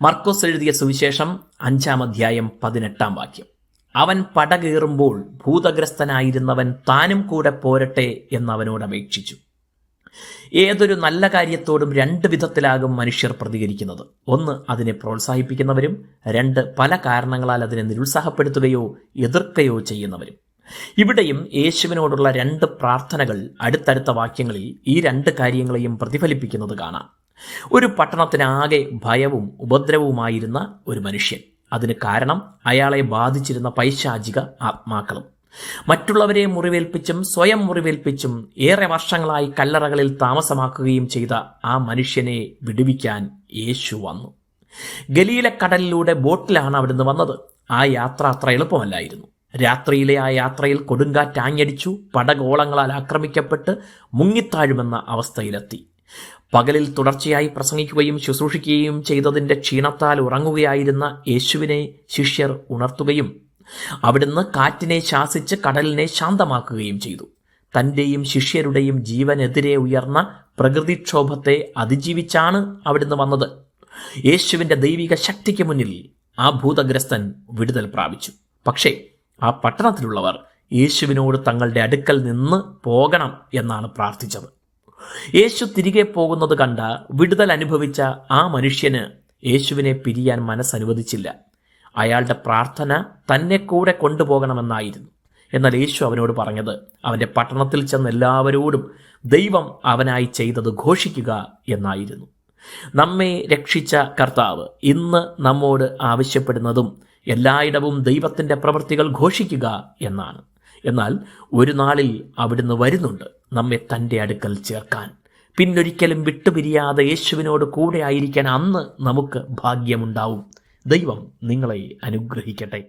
മർക്കോസ് എഴുതിയ സുവിശേഷം 5-ാം അധ്യായം 18-ാം വാക്യം. അവൻ പടകേറുമ്പോൾ ഭൂതഗ്രസ്തനായിരുന്നവൻ താനും കൂടെ പോരട്ടെ എന്നവനോട് അപേക്ഷിച്ചു. ഏതൊരു നല്ല കാര്യത്തോടും 2 വിധത്തിലാകും മനുഷ്യർ പ്രതികരിക്കുന്നത്. 1, അതിനെ പ്രോത്സാഹിപ്പിക്കുന്നവരും. 2, പല കാരണങ്ങളാൽ അതിനെ നിരുത്സാഹപ്പെടുത്തുകയോ എതിർക്കുകയോ ചെയ്യുന്നവരും. ഇവിടെയും യേശുവിനോടുള്ള 2 പ്രാർത്ഥനകൾ അടുത്തടുത്ത വാക്യങ്ങളിൽ ഈ 2 കാര്യങ്ങളെയും പ്രതിഫലിപ്പിക്കുന്നത് കാണാം. ഒരു പട്ടണത്തിനാകെ ഭയവും ഉപദ്രവവുമായിരുന്ന ഒരു മനുഷ്യൻ. അതിന് കാരണം അയാളെ ബാധിച്ചിരുന്ന പൈശാചിക ആത്മാക്കളും. മറ്റുള്ളവരെ മുറിവേൽപ്പിച്ചും സ്വയം മുറിവേൽപ്പിച്ചും ഏറെ വർഷങ്ങളായി കല്ലറകളിൽ താമസമാക്കുകയും ചെയ്ത ആ മനുഷ്യനെ വിടുവിക്കാൻ യേശു വന്നു. ഗലീലക്കടലിലൂടെ ബോട്ടിലാണ് അവിടുന്ന് വന്നത്. ആ യാത്ര അത്ര എളുപ്പമല്ലായിരുന്നു. രാത്രിയിലെ ആ യാത്രയിൽ കൊടുങ്കാറ്റ് ആഞ്ഞടിച്ചു. പടകോളങ്ങളാൽ ആക്രമിക്കപ്പെട്ട് മുങ്ങിത്താഴുമെന്ന അവസ്ഥയിലെത്തി. പകലിൽ തുടർച്ചയായി പ്രസംഗിക്കുകയും ശുശ്രൂഷിക്കുകയും ചെയ്തതിൻ്റെ ക്ഷീണത്താൽ ഉറങ്ങുകയായിരുന്ന യേശുവിനെ ശിഷ്യർ ഉണർത്തുകയും അവിടുന്ന് കാറ്റിനെ ശാസിച്ച് കടലിനെ ശാന്തമാക്കുകയും ചെയ്തു. തൻ്റെയും ശിഷ്യരുടെയും ജീവനെതിരെ ഉയർന്ന പ്രകൃതിക്ഷോഭത്തെ അതിജീവിച്ചാണ് അവിടുന്ന് വന്നത്. യേശുവിൻ്റെ ദൈവിക ശക്തിക്ക് മുന്നിൽ ആ ഭൂതഗ്രസ്തൻ വിടുതൽ പ്രാപിച്ചു. പക്ഷേ ആ പട്ടണത്തിലുള്ളവർ യേശുവിനോട് തങ്ങളുടെ അടുക്കൽ നിന്ന് പോകണം എന്നാണ് പ്രാർത്ഥിച്ചത്. യേശു തിരികെ പോകുന്നത് കണ്ട വിടുതൽ അനുഭവിച്ച ആ മനുഷ്യന് യേശുവിനെ പിരിയാൻ മനസ്സനുവദിച്ചില്ല. അയാളുടെ പ്രാർത്ഥന തന്നെ കൂടെ കൊണ്ടുപോകണമെന്നായിരുന്നു. എന്നാൽ യേശു അവനോട് പറഞ്ഞത് അവൻ്റെ പട്ടണത്തിൽ ചെന്ന് എല്ലാവരോടും ദൈവം അവനായി ചെയ്തത് ഘോഷിക്കുക എന്നായിരുന്നു. നമ്മെ രക്ഷിച്ച കർത്താവ് ഇന്ന് നമ്മോട് ആവശ്യപ്പെടുന്നതും എല്ലായിടവും ദൈവത്തിൻ്റെ പ്രവൃത്തികൾ ഘോഷിക്കുക എന്നാണ്. എന്നാൽ ഒരു നാളിൽ അവിടുന്ന് വരുന്നുണ്ട് നമ്മെ തൻ്റെ അടുക്കൽ ചേർക്കാൻ. പിന്നൊരിക്കലും വിട്ടുപിരിയാതെ യേശുവിനോട് കൂടെ ആയിരിക്കാൻ അന്ന് നമുക്ക് ഭാഗ്യമുണ്ടാവും. ദൈവം നിങ്ങളെ അനുഗ്രഹിക്കട്ടെ.